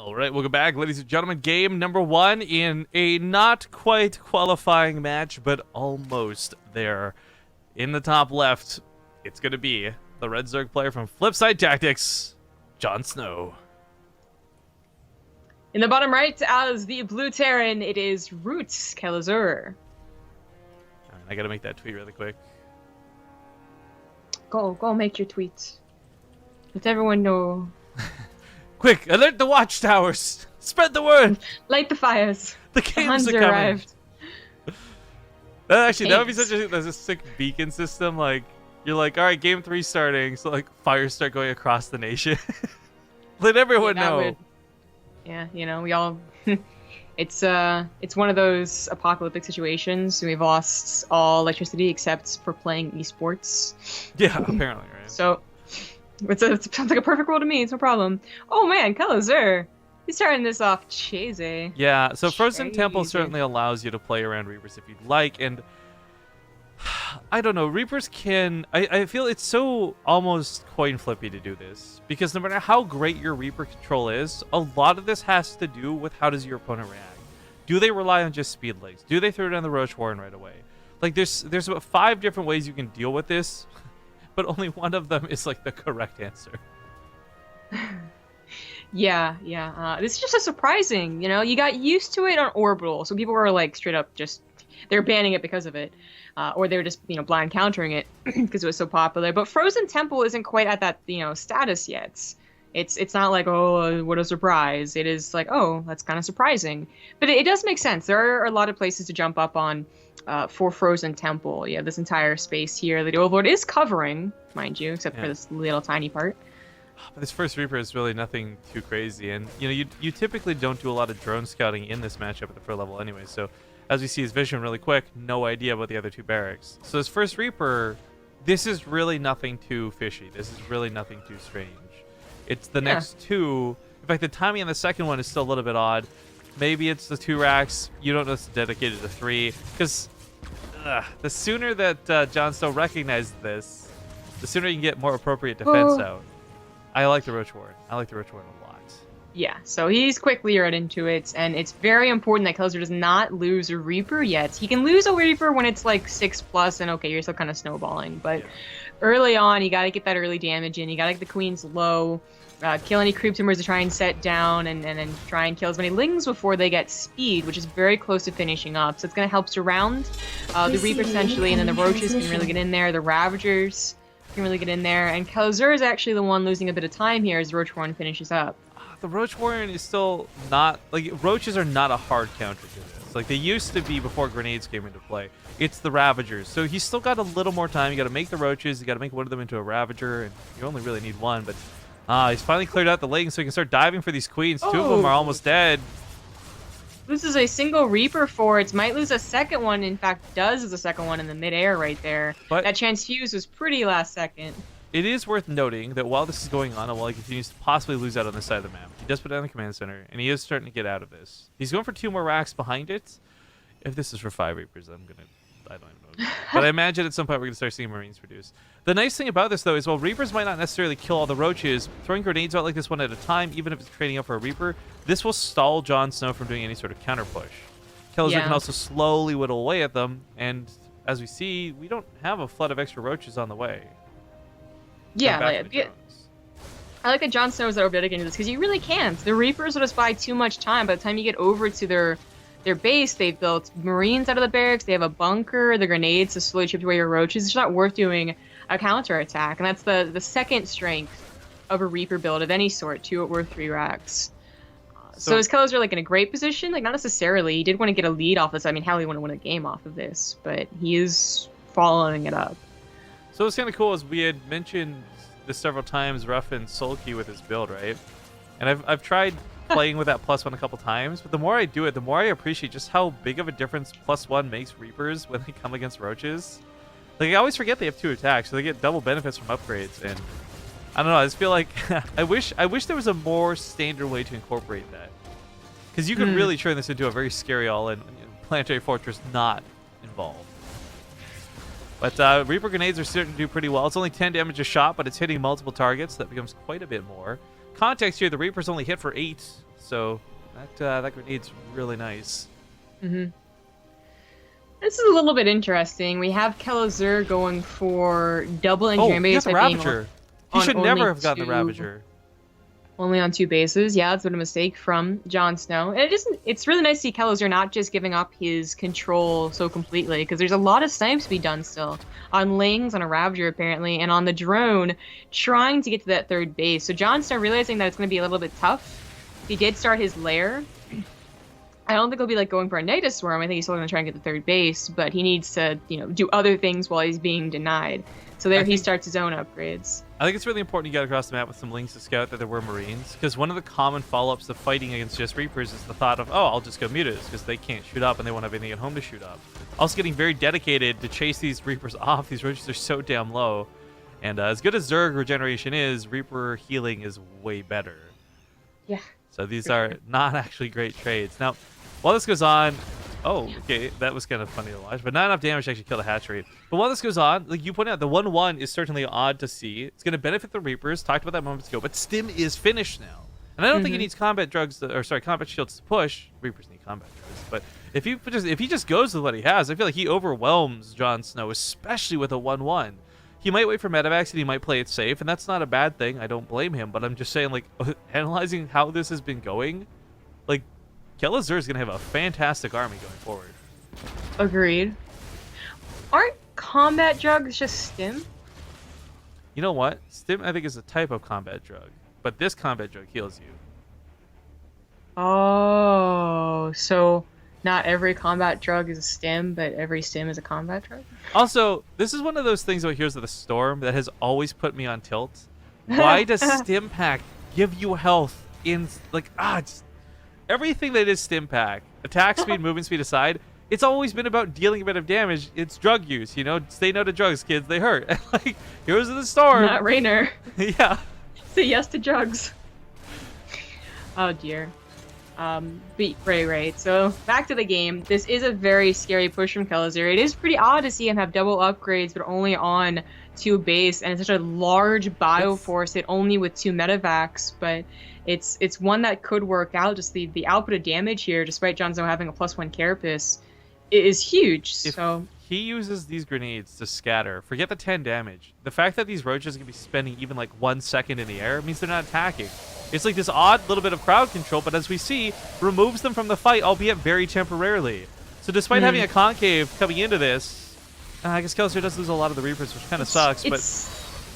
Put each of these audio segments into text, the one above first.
All right, welcome back, ladies and gentlemen. Game number 1 in a not quite qualifying match, but almost there. In the top left, it's going to be the Red Zerg player from Flipside Tactics, JonSnow. In the bottom right, as the blue Terran, it is Roots Kelazhur. I got to make that tweet really quick. Go make your tweets. Let everyone know. Quick, alert the watchtowers! Spread the word! Light the fires. The games Huns are coming. arrived. Actually, that would be such a sick beacon system. Like, you're like, all right, game 3 starting, so like fires start going across the nation. Let everyone know. Yeah, you know, we all. It's one of those apocalyptic situations. We've lost all electricity except for playing esports. Yeah, apparently, right? So. It sounds like a perfect world to me. It's no problem. Oh man, Kelazhur. He's starting this off cheesy. Yeah, so Frozen Temple certainly allows you to play around Reapers if you'd like, and I don't know, Reapers can... I feel it's so almost coin flippy to do this, because no matter how great your Reaper control is, a lot of this has to do with how does your opponent react. Do they rely on just speed legs? Do they throw down the Roach Warren right away? Like, there's about 5 different ways you can deal with this, but only one of them is like the correct answer. Yeah. This is just so surprising, you know? You got used to it on Orbital, so people were like straight up just... They're banning it because of it. Or they were just, blind countering it because it was so popular. But Frozen Temple isn't quite at that, status yet. It's not like, oh, what a surprise. It is like, oh, that's kind of surprising. But it does make sense. There are a lot of places to jump up on for Frozen Temple. You have this entire space here that the Overlord is covering, mind you, except for this little tiny part. But this first Reaper is really nothing too crazy. And, you typically don't do a lot of drone scouting in this matchup at the pro level anyway. So as we see his vision really quick, no idea about the other 2 barracks. So his first Reaper, this is really nothing too fishy. This is really nothing too strange. It's the next 2. In fact, the timing on the second one is still a little bit odd. Maybe it's the 2 racks. You don't know it's dedicated to 3. Because the sooner that JonSnow recognizes this, the sooner you can get more appropriate defense out. I like the Roach Warren. I like the Roach Warren a lot. Yeah, so he's quickly right into it, and it's very important that Kelazhur does not lose a Reaper yet. He can lose a Reaper when it's like 6+, and okay, you're still kind of snowballing, but early on, you gotta get that early damage in. You gotta get the Queens low, kill any creep tumors to try and set down, and then try and kill as many Lings before they get speed, which is very close to finishing up. So it's gonna help surround the Reaper essentially, and then the Roaches can really get in there, the Ravagers can really get in there, and Kelazhur is actually the one losing a bit of time here as the Roach Warren finishes up. The Roach Warren is still not... Like, Roaches are not a hard counter to this. Like, they used to be before grenades came into play. It's the Ravagers. So he's still got a little more time. You got to make the Roaches. You got to make one of them into a Ravager. And you only really need one. But he's finally cleared out the legs so he can start diving for these Queens. 2 of them are almost dead. Loses a single Reaper for it. Might lose a second one. In fact, does lose a second one in the midair right there. But that chance fuse was pretty last second. It is worth noting that while this is going on, and while he continues to possibly lose out on this side of the map, he does put down the command center, and he is starting to get out of this. He's going for 2 more racks behind it. If this is for 5 Reapers, I don't even know. But I imagine at some point we're going to start seeing Marines produce. The nice thing about this, though, is while Reapers might not necessarily kill all the Roaches, throwing grenades out like this one at a time, even if it's trading up for a Reaper, this will stall JonSnow from doing any sort of counter push. Kelazhur can also slowly whittle away at them, and as we see, we don't have a flood of extra Roaches on the way. Yeah, I like that JonSnow is over dedicated to this, because you really can't. The Reapers will just buy too much time. By the time you get over to their base, they've built Marines out of the barracks, they have a bunker, the grenades to slowly chip away your Roaches. It's not worth doing a counterattack, and that's the second strength of a Reaper build of any sort, 2 or 3 racks. So is Kelazhur like in a great position? Like, not necessarily. He did want to get a lead off this. I mean, hell, he want to win a game off of this, but he is following it up. So what's kind of cool is we had mentioned this several times, Ruff and Sulky with his build, right? And I've tried playing with that +1 a couple times, but the more I do it, the more I appreciate just how big of a difference +1 makes Reapers when they come against Roaches. Like, I always forget they have 2 attacks, so they get double benefits from upgrades, and I don't know, I just feel like I wish there was a more standard way to incorporate that. Because you could really turn this into a very scary all-in Planetary Fortress not involved. But Reaper grenades are starting to do pretty well. It's only 10 damage a shot, but it's hitting multiple targets. That becomes quite a bit more. context here, the Reaper's only hit for 8, so that grenade's really nice. Mm-hmm. This is a little bit interesting. We have Kelazhur going for double engineering base. Oh, he got the Ravager. He should never have gotten the Ravager. Only on 2 bases. Yeah, that's been a mistake from JonSnow. And it's really nice to see Kelazhur not just giving up his control so completely, because there's a lot of snipes to be done still. On Lings, on a Ravager apparently, and on the drone, trying to get to that 3rd base. So JonSnow realizing that it's going to be a little bit tough. He did start his lair. I don't think he'll be like going for a Negative Swarm. I think he's still going to try and get the 3rd base, but he needs to, do other things while he's being denied. So there he starts his own upgrades. I think it's really important you get across the map with some Lings to scout that there were Marines, because one of the common follow-ups of fighting against just Reapers is the thought of, oh, I'll just go Mutas, because they can't shoot up and they won't have anything at home to shoot up. Also getting very dedicated to chase these Reapers off. These Roaches are so damn low. And as good as Zerg regeneration is, Reaper healing is way better. Yeah. So these are not actually great trades. Now, while this goes on, oh, okay, that was kind of funny to watch, but not enough damage to actually kill the hatchery. But while this goes on, like you pointed out, the 1-1 is certainly odd to see. It's going to benefit the Reapers. Talked about that moments ago, but Stim is finished now. And I don't think he needs combat shields to push. Reapers need combat drugs. But if he just goes with what he has, I feel like he overwhelms JonSnow, especially with a 1-1. He might wait for medevacs and he might play it safe, and that's not a bad thing. I don't blame him, but I'm just saying, like, analyzing how this has been going, like, Kelazhur is going to have a fantastic army going forward. Agreed. Aren't combat drugs just Stim? You know what? Stim, I think, is a type of combat drug, but this combat drug heals you. Oh, so not every combat drug is a Stim, but every Stim is a combat drug? Also, this is one of those things about Heroes of the Storm that has always put me on tilt. Why does Stim Pack give you health in, like, everything that is Stim Pack, attack speed, movement speed aside, it's always been about dealing a bit of damage. It's drug use, Say no to drugs, kids. They hurt. Like, Heroes of the Storm. Not Raynor. Yeah. Say yes to drugs. Oh, dear. Right. So, back to the game. This is a very scary push from Kelazhur. It is pretty odd to see him have double upgrades, but only on 2 base, and it's such a large bioforce, it only with 2 medevacs, but it's one that could work out. Just the output of damage here, despite JonSnow having a +1 carapace, is huge. So he uses these grenades to scatter. Forget the 10 damage. The fact that these roaches are going to be spending even like 1 second in the air means they're not attacking. It's like this odd little bit of crowd control, but as we see, removes them from the fight, albeit very temporarily. So despite having a concave coming into this, I guess Kelazhur does lose a lot of the Reapers, which kind of sucks. But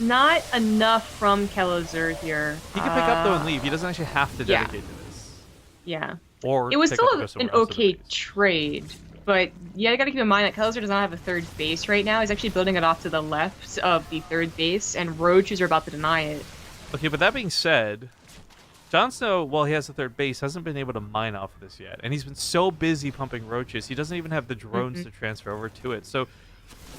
not enough from Kelazhur here. He can pick up though and leave. He doesn't actually have to dedicate to this. Yeah. Or it was still an okay trade, but yeah, you got to keep in mind that Kelazhur does not have a 3rd base right now. He's actually building it off to the left of the 3rd base, and Roaches are about to deny it. Okay, but that being said, JonSnow, while he has a 3rd base, hasn't been able to mine off of this yet, and he's been so busy pumping Roaches, he doesn't even have the drones to transfer over to it. So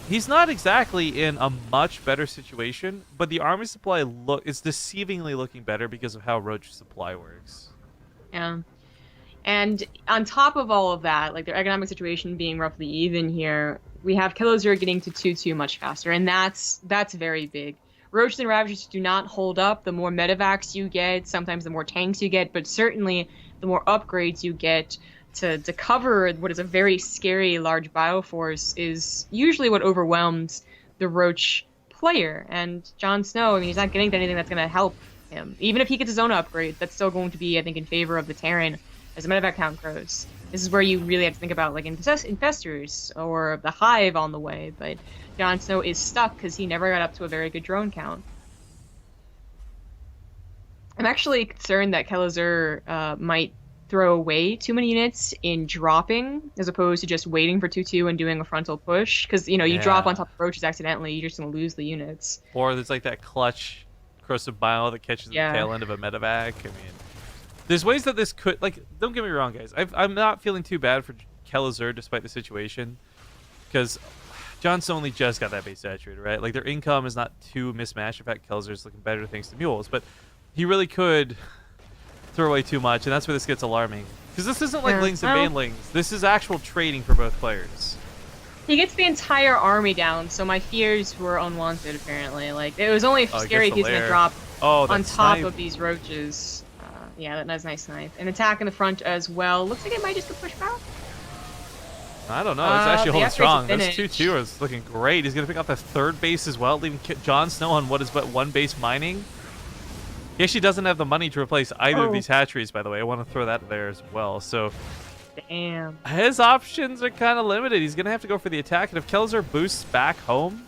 he's not exactly in a much better situation, but the army supply is deceivingly looking better because of how Roach supply works. Yeah. And on top of all of that, like their economic situation being roughly even here, we have Kelazhur getting to 2-2 much faster, and that's very big. Roaches and Ravagers do not hold up. The more medevacs you get, sometimes the more tanks you get, but certainly the more upgrades you get to cover what is a very scary large bioforce is usually what overwhelms the Roach player. And JonSnow, I mean, he's not getting to anything that's going to help him. Even if he gets his own upgrade, that's still going to be, I think, in favor of the Terran as the medevac count grows. This is where you really have to think about like infestors or the Hive on the way, but JonSnow is stuck because he never got up to a very good drone count. I'm actually concerned that Kelazhur might throw away too many units in dropping as opposed to just waiting for 2-2 and doing a frontal push, because you drop on top of Roaches accidentally, you're just going to lose the units. Or there's like that clutch corrosive bile that catches the tail end of a medevac. I mean, there's ways that this could, like, don't get me wrong, guys. I'm not feeling too bad for Kelazhur despite the situation, because JonSnow only just got that base saturated, right? Like, their income is not too mismatched. In fact, Kelazhur's looking better thanks to mules, but he really could throw away too much, and that's where this gets alarming. Because this isn't like Lings and Banelings. This is actual trading for both players. He gets the entire army down, so my fears were unwanted, apparently. Like, it was only scary if he's going to drop Oh, on that top snipe. of these roaches. Yeah, that's a nice snipe. And attack in the front as well. Looks like it might just get pushed back. I don't know. He's actually the holding upgrade's strong. This finished. 2-2 is looking great. He's going to pick up the third base as well, leaving JonSnow on what is but one base mining. He actually doesn't have the money to replace either of these hatcheries, by the way. I want to throw that there as well. So Damn. his options are kind of limited. He's going to have to go for the attack. And if Kelazhur boosts back home,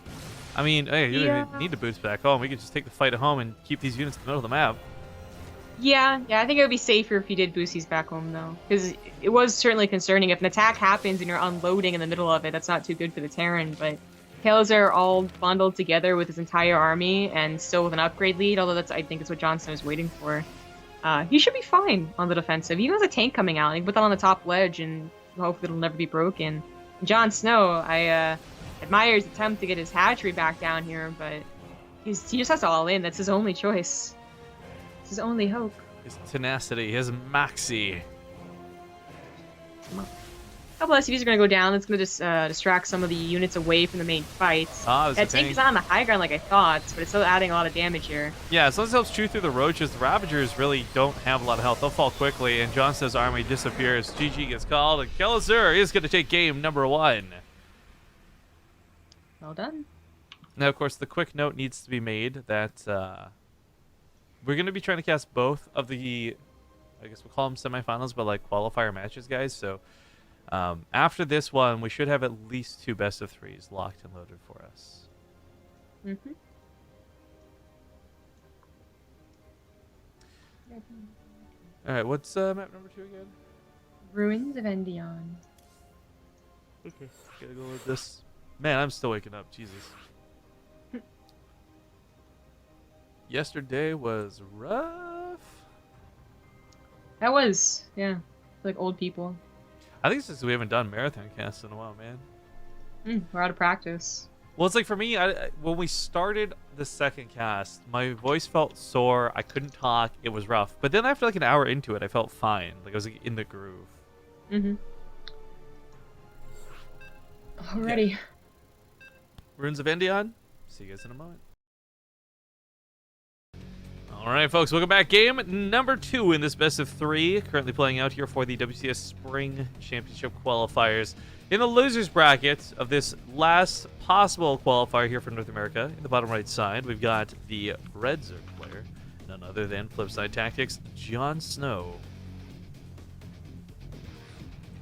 I mean, hey, you don't even need to boost back home. We could just take the fight at home and keep these units in the middle of the map. Yeah, I think it would be safer if he did boost these back home, though. Because it was certainly concerning. If an attack happens and you're unloading in the middle of it, that's not too good for the Terran. But Kelazhur are all bundled together with his entire army and still with an upgrade lead, although that's, I think, is what JonSnow is waiting for. He should be fine on the defensive. He even has a tank coming out. He can put that on the top ledge and hopefully it'll never be broken. JonSnow, I admire his attempt to get his hatchery back down here, but he just has to all in. That's his only choice. It's his only hope. His tenacity, his maxi. A couple SCVs are going to go down. That's going to distract some of the units away from the main fight. That tank is not on the high ground like I thought, but it's still adding a lot of damage here. Yeah, as long as it helps chew through the roaches, the Ravagers really don't have a lot of health. They'll fall quickly, and JonSnow's army disappears. GG gets called, and Kelazhur is going to take game number 1. Well done. Now, of course, the quick note needs to be made that we're going to be trying to cast both of the, I guess we'll call them semifinals, but like qualifier matches, guys. So after this one, we should have at least 2 best-of-3s locked and loaded for us. Mm-hmm. All right, what's map number 2 again? Ruins of Endion. Okay, gotta go with this. Man, I'm still waking up. Jesus. Yesterday was rough. That was, yeah, like old people. I think it's just we haven't done marathon casts in a while, man. We're out of practice. Well, it's like for me, when we started the second cast, my voice felt sore. I couldn't talk. It was rough. But then after like an hour into it, I felt fine. Like I was like, in the groove. Mm-hmm. Alrighty. Yeah. Ruins of Endion. See you guys in a moment. All right, folks, welcome back. Game number 2 in this best-of-3. Currently playing out here for the WCS Spring Championship qualifiers. In the losers bracket of this last possible qualifier here for North America, in the bottom right side, we've got the red Zerg player, none other than Flipside Tactics, JonSnow.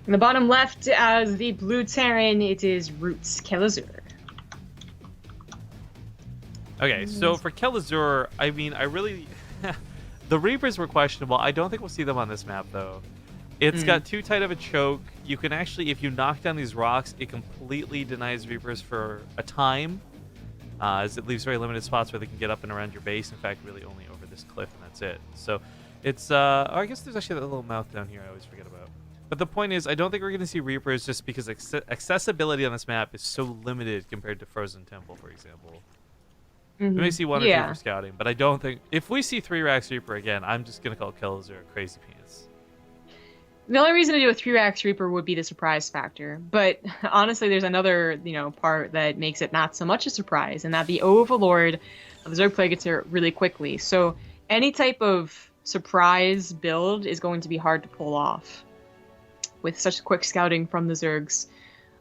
In the bottom left, as the blue Terran, it is Roots Kelazhur. Okay, so for Kelazhur, I mean, I really... the Reapers were questionable. I don't think we'll see them on this map, though. It's got too tight of a choke. You can actually, if you knock down these rocks, it completely denies Reapers for a time, as it leaves very limited spots where they can get up and around your base. In fact, really only over this cliff, and that's it. So it's... oh, I guess there's actually that little mouth down here I always forget about. But the point is, I don't think we're going to see Reapers just because accessibility on this map is so limited compared to Frozen Temple, for example. We may see 1 or 2 for scouting, but I don't think... If we see 3 Racks Reaper again, I'm just going to call Kelazhur Crazy Pants. The only reason to do a 3 Racks Reaper would be the surprise factor. But honestly, there's another, part that makes it not so much a surprise, and that the Overlord of the Zerg player gets here really quickly. So any type of surprise build is going to be hard to pull off with such quick scouting from the Zerg's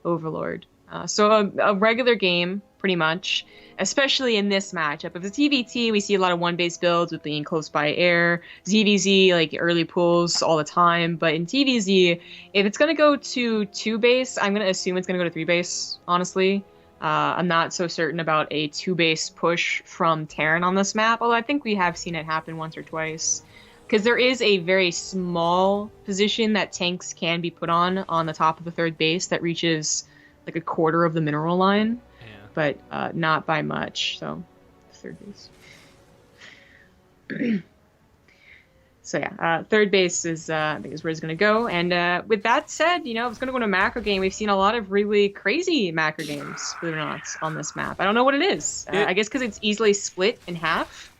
Overlord. So a regular game, pretty much, especially in this matchup. If it's TvT, we see a lot of 1-base builds with being close by air. ZVZ, like early pulls all the time. But in TvZ, if it's going to go to 2-base, I'm going to assume it's going to go to 3-base, honestly. I'm not so certain about a 2-base push from Terran on this map, although I think we have seen it happen once or twice. Because there is a very small position that tanks can be put on the top of the 3rd base that reaches like a quarter of the mineral line, but not by much. So 3rd base. So yeah, 3rd base is I think is where it's going to go. And with that said, if it's going to go to a macro game, we've seen a lot of really crazy macro games, believe it or not, on this map. I don't know what it is. I guess because it's easily split in half.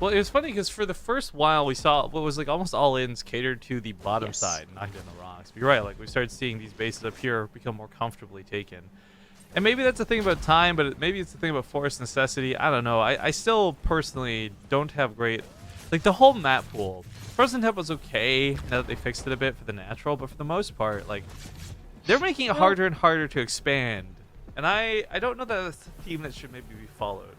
Well, it was funny because for the first while we saw what was like almost all ins catered to the bottom side, knocked down the rocks. But you're right, like we started seeing these bases up here become more comfortably taken. And maybe that's the thing about time, but maybe it's the thing about forced necessity. I don't know. I still personally don't have great... Like, the whole map pool. Frozen Temple was okay now that they fixed it a bit for the natural, but for the most part, like, they're making it harder and harder to expand. And I don't know that that's a theme that should maybe be followed.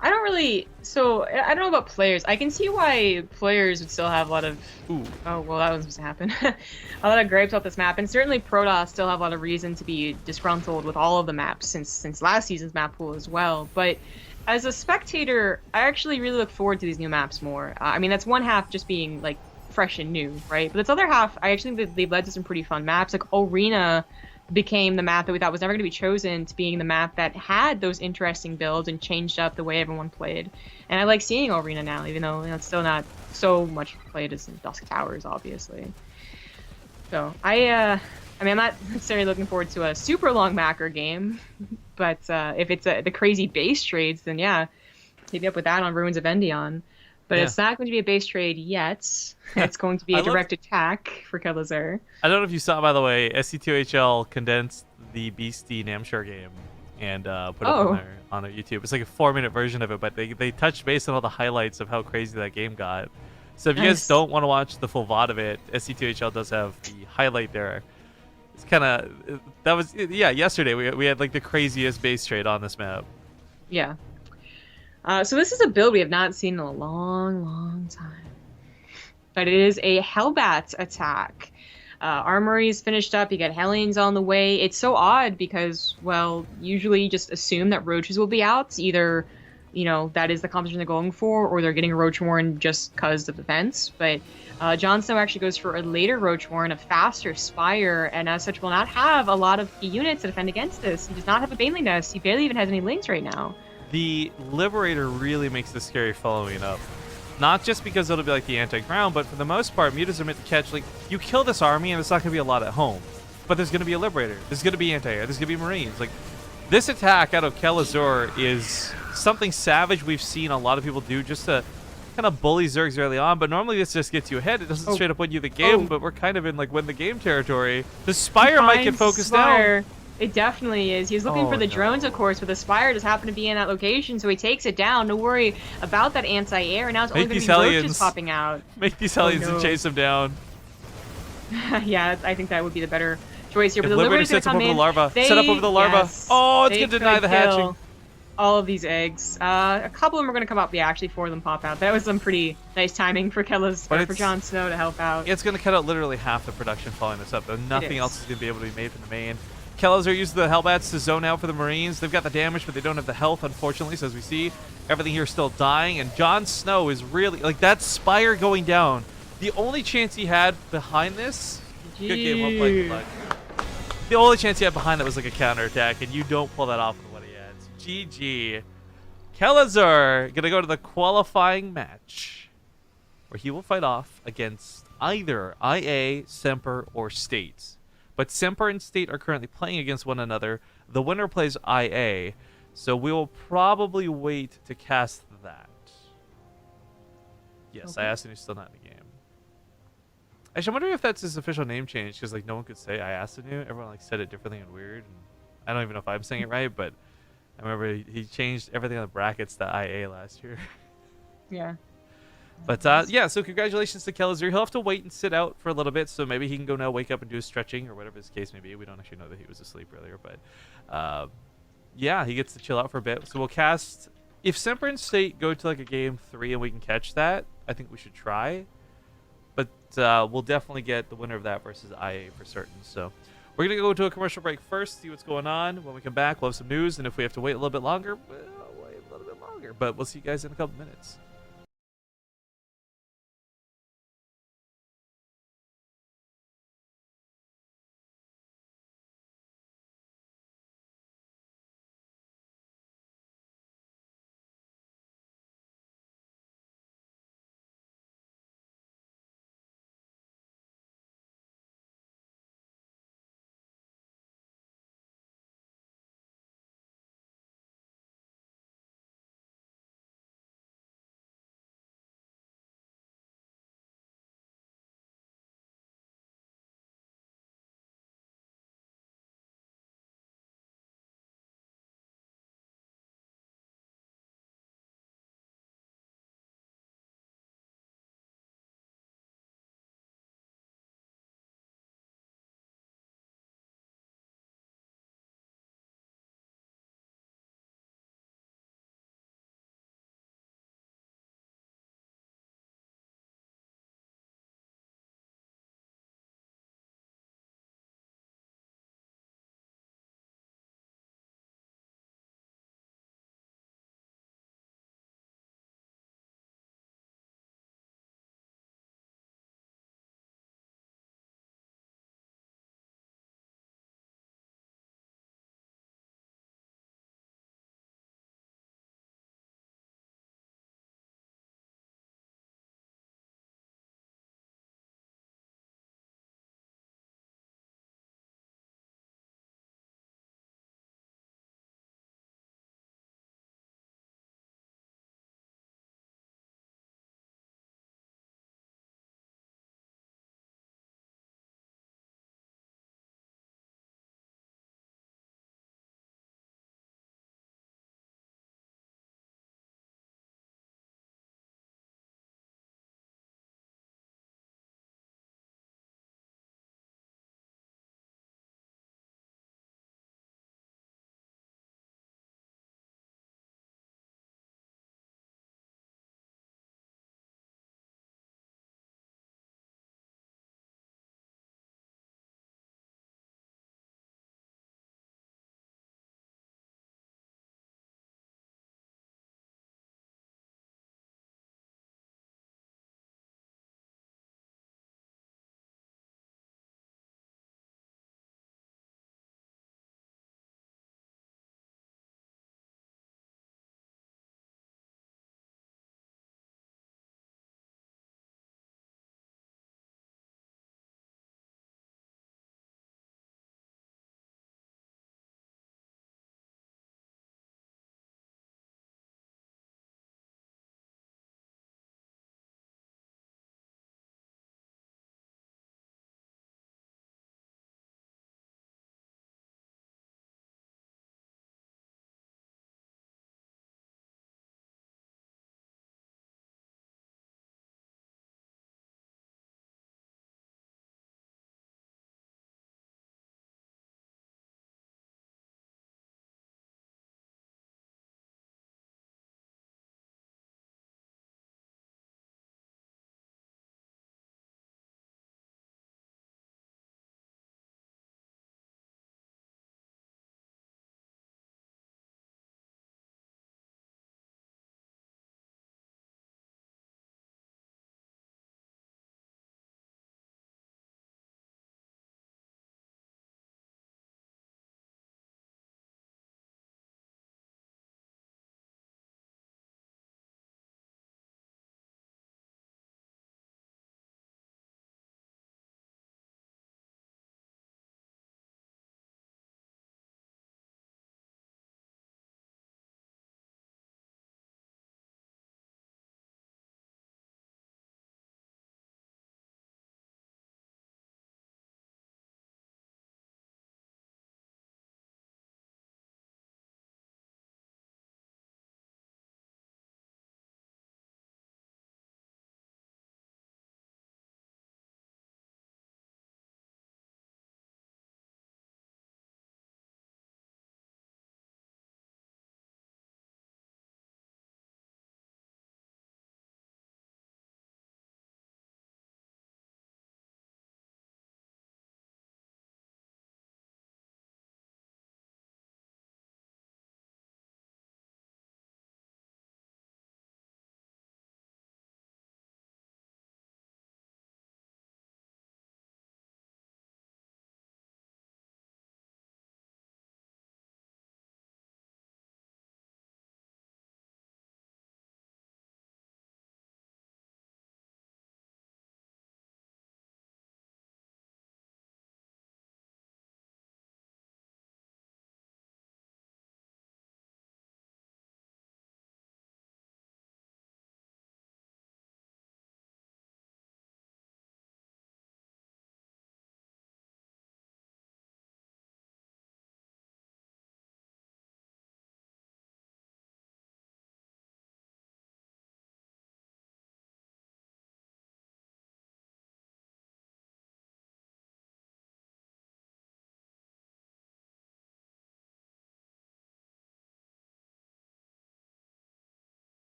I don't really... So, I don't know about players. I can see why players would still have a lot of... Ooh. Oh, well, that wasn't supposed to happen. A lot of gripes about this map. And certainly Protoss still have a lot of reason to be disgruntled with all of the maps since last season's map pool as well. But as a spectator, I actually really look forward to these new maps more. I mean, that's one half just being, like, fresh and new, right? But this other half, I actually think that they've led to some pretty fun maps. Like, Arena became the map that we thought was never going to be chosen to being the map that had those interesting builds and changed up the way everyone played. And I like seeing Arena now, even though it's still not so much played as in Dusk Towers, obviously. So I mean, I'm not necessarily looking forward to a super long Macker game, but if it's the crazy base trades, then yeah, hit me up with that on Ruins of Endion. But it's not going to be a base trade yet. It's going to be a direct attack for Kelazhur. I don't know if you saw, by the way, SC2HL condensed the Beastie Namshar game and put it on their YouTube. It's like a 4-minute version of it, but they touched base on all the highlights of how crazy that game got. So if you guys don't want to watch the full VOD of it, SC2HL does have the highlight there. It's kind of... That was... Yeah, yesterday we had like the craziest base trade on this map. Yeah. So this is a build we have not seen in a long, long time. But it is a Hellbat attack. Armory's finished up, you got Hellions on the way. It's so odd because, well, usually you just assume that Roaches will be out. Either, you know, that is the composition they're going for, or they're getting Roach Warren just because of defense. But JonSnow actually goes for a later Roach Warren, a faster Spire, and as such will not have a lot of key units to defend against this. He does not have a Baneling Nest. He barely even has any links right now. The Liberator really makes this scary following up. Not just because it'll be like the anti-ground, but for the most part, mutas are meant to catch, like, you kill this army and it's not going to be a lot at home. But there's going to be a Liberator. There's going to be anti-air. There's going to be Marines. Like, this attack out of Kelazhur is something savage we've seen a lot of people do just to kind of bully Zergs early on, but normally this just gets you ahead. It doesn't straight up win you the game, but we're kind of in, like, win the game territory. The Spire might get focused down. It definitely is. He was looking for the drones, of course, but the Spire just happened to be in that location, so he takes it down. No worry about that anti-air, and now it's only going to be Roaches popping out. Make these Hellions and chase them down. Yeah, I think that would be the better choice here. But the Liberator Liberator's going to come in. Larva. Set up over the larva. Yes, oh, it's going to deny the hatching. All of these eggs. A couple of them are going to come up. Yeah, actually 4 of them pop out. That was some pretty nice timing for JonSnow to help out. It's going to cut out literally half the production following this up, though. Nothing else is going to be able to be made from the main. Kelazhur uses the Hellbats to zone out for the Marines. They've got the damage, but they don't have the health, unfortunately. So as we see, everything here is still dying. And JonSnow is really... Like, that Spire going down. The only chance he had behind this... Good game, well played, good luck. The only chance he had behind that was like a counterattack, and you don't pull that off with what he has. GG. Kelazhur going to go to the qualifying match, where he will fight off against either IA, Semper, or State. But Semper and State are currently playing against one another. The winner plays IA, so we will probably wait to cast that. Yes, okay. Iasinu is still not in the game. Actually, I'm wondering if that's his official name change, because like no one could say Iasinu. Everyone like said it differently and weird. And I don't even know if I'm saying it right, but I remember he changed everything on the brackets to IA last year. Yeah. But yeah, so congratulations to Kelazhur. He'll have to wait and sit out for a little bit, so maybe he can go now, wake up and do his stretching or whatever his case may be. We don't actually know that he was asleep earlier, but yeah, he gets to chill out for a bit. So we'll cast... If Semper and State go to like a game 3 and we can catch that, I think we should try. But we'll definitely get the winner of that versus IA for certain. So we're going to go to a commercial break first, see what's going on. When we come back, we'll have some news, and if we have to wait a little bit longer, we'll wait a little bit longer. But we'll see you guys in a couple minutes.